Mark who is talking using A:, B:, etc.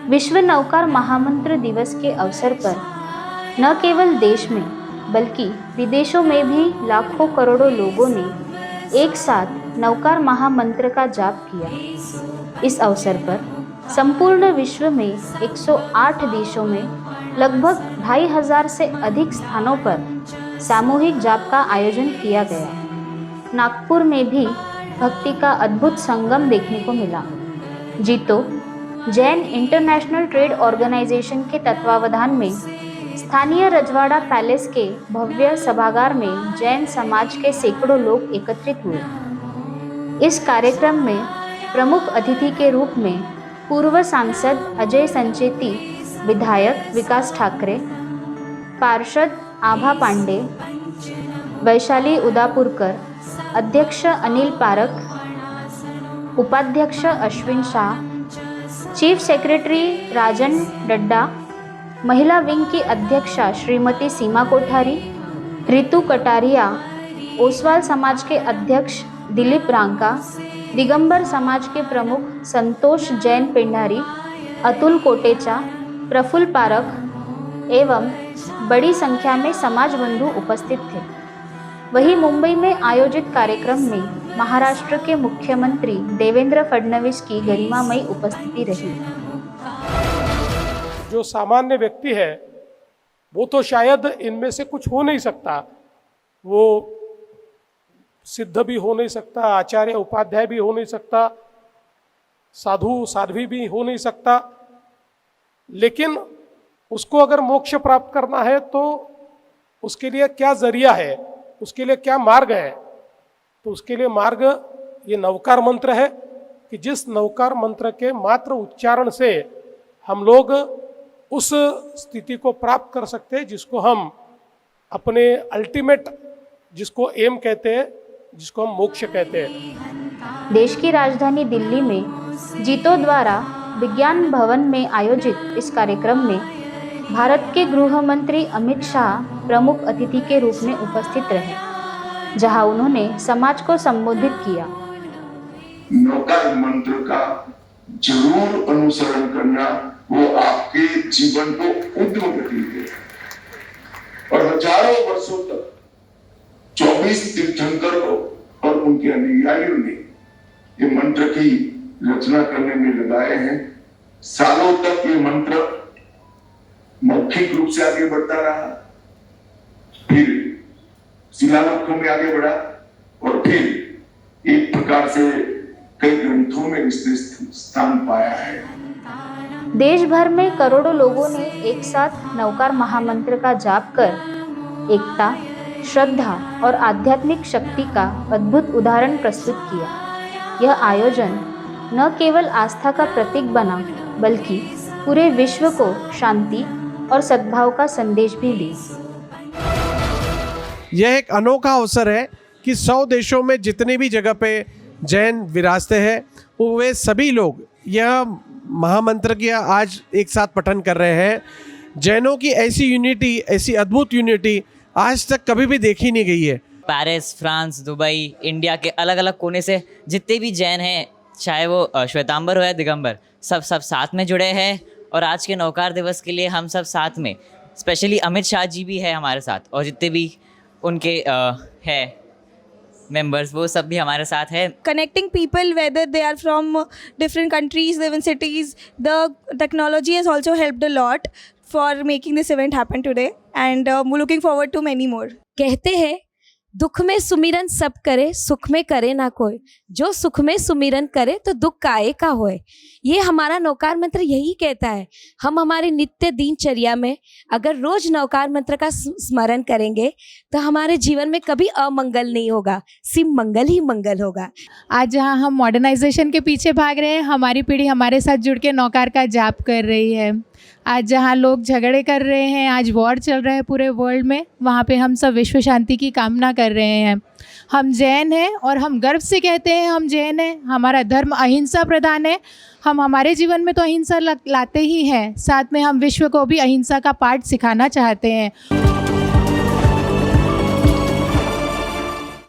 A: विश्व नौकार महामंत्र दिवस के अवसर पर न केवल देश में बल्कि विदेशों में भी लाखों करोड़ों लोगों ने एक साथ नौकार महामंत्र का जाप किया। इस अवसर पर संपूर्ण विश्व में 108 देशों में लगभग 2500 से अधिक स्थानों पर सामूहिक जाप का आयोजन किया गया। नागपुर में भी भक्ति का अद्भुत संगम देखने को मिला। जीतो जैन इंटरनेशनल ट्रेड ऑर्गेनाइजेशन के तत्वावधान में स्थानीय रजवाड़ा पैलेस के भव्य सभागार में जैन समाज के सैकड़ों लोग एकत्रित हुए। इस कार्यक्रम में प्रमुख अतिथि के रूप में पूर्व सांसद अजय संचेती, विधायक विकास ठाकरे, पार्षद आभा पांडे, वैशाली उदापुरकर, अध्यक्ष अनिल पारख, उपाध्यक्ष अश्विन शाह, चीफ सेक्रेटरी राजन डड्डा, महिला विंग की अध्यक्षा श्रीमती सीमा कोठारी, रितु कटारिया, ओसवाल समाज के अध्यक्ष दिलीप रांका, दिगंबर समाज के प्रमुख संतोष जैन पेंडारी, अतुल कोटेचा, प्रफुल्ल पारख एवं बड़ी संख्या में समाज बंधु उपस्थित थे। वहीं मुंबई में आयोजित कार्यक्रम में महाराष्ट्र के मुख्यमंत्री देवेंद्र फडणवीस की गरिमामयी उपस्थिति रही।
B: जो सामान्य व्यक्ति है वो तो शायद इनमें से कुछ हो नहीं सकता, वो सिद्ध भी हो नहीं सकता, आचार्य उपाध्याय भी हो नहीं सकता, साधु साध्वी भी हो नहीं सकता, लेकिन उसको अगर मोक्ष प्राप्त करना है तो उसके लिए क्या जरिया है, उसके लिए क्या मार्ग है? तो उसके लिए मार्ग ये नवकार मंत्र है कि जिस नवकार मंत्र के मात्र उच्चारण से हम लोग उस स्थिति को प्राप्त कर सकते हैं जिसको हम अपने अल्टीमेट, जिसको एम कहते हैं, जिसको हम मोक्ष कहते हैं।
A: देश की राजधानी दिल्ली में जीतो द्वारा विज्ञान भवन में आयोजित इस कार्यक्रम में भारत के गृह मंत्री अमित शाह प्रमुख अतिथि के रूप में उपस्थित रहे, जहां उन्होंने समाज को संबोधित किया।
C: नौकार मंत्र का जरूर अनुसरण करना, वो आपके जीवन को उद्यम गति देगा और हजारों वर्षों तक 24 तीर्थंकरों और उनके अनुयायियों ने ये मंत्र की रचना करने में लगाए हैं। सालों तक ये मंत्र मौखिक रूप से आगे बढ़ता रहा, फिर शिलालेखों में आगे बढ़ा और फिर एक प्रकार से कई ग्रंथों में इसने स्थान पाया है।
A: देश भर में करोड़ों लोगों ने एक साथ नवकार महामंत्र का जाप कर एकता, श्रद्धा और आध्यात्मिक शक्ति का अद्भुत उदाहरण प्रस्तुत किया। यह आयोजन न केवल आस्था का प्रतीक बना बल्कि पूरे विश्व को शांति और सद्भाव का संदेश भी दिया।
D: यह एक अनोखा अवसर है कि 100 देशों में जितने भी जगह पे जैन विरासतें हैं वो वे सभी लोग यह महामंत्र की आज एक साथ पठन कर रहे हैं। जैनों की ऐसी यूनिटी, ऐसी अद्भुत यूनिटी आज तक कभी भी देखी नहीं गई है।
E: पेरिस, फ्रांस, दुबई, इंडिया के अलग अलग कोने से जितने भी जैन हैं, चाहे वो श्वेतांबर हो या दिगंबर, सब साथ में जुड़े हैं। और आज के नौकार दिवस के लिए हम सब साथ में, स्पेशली अमित शाह जी भी है हमारे साथ और जितने भी उनके है members, वो सब भी हमारे साथ है।
F: Connecting people, whether they are from different countries, live in cities, the technology has also helped a lot for making this event happen today, and looking forward to many more.
G: कहते हैं दुख में सुमिरन सब करे, सुख में करे ना कोई। जो सुख में सुमिरन करे तो दुख काहे का होए। ये हमारा नौकार मंत्र यही कहता है। हम हमारे नित्य दिनचर्या में अगर रोज नौकार मंत्र का स्मरण करेंगे तो हमारे जीवन में कभी अमंगल नहीं होगा, सिर्फ मंगल ही मंगल होगा।
H: आज जहाँ हम मॉडर्नाइजेशन के पीछे भाग रहे हैं, हमारी पीढ़ी हमारे साथ जुड़ के नौकार का जाप कर रही है। आज जहाँ लोग झगड़े कर रहे हैं, आज वॉर चल रहा है पूरे वर्ल्ड में, वहाँ पे हम सब विश्व शांति की कामना कर रहे हैं। हम जैन हैं और हम गर्व से कहते हैं हम जैन हैं। हमारा धर्म अहिंसा प्रधान है। हम हमारे जीवन में तो अहिंसा लाते ही हैं, साथ में हम विश्व को भी अहिंसा का पाठ सिखाना चाहते हैं।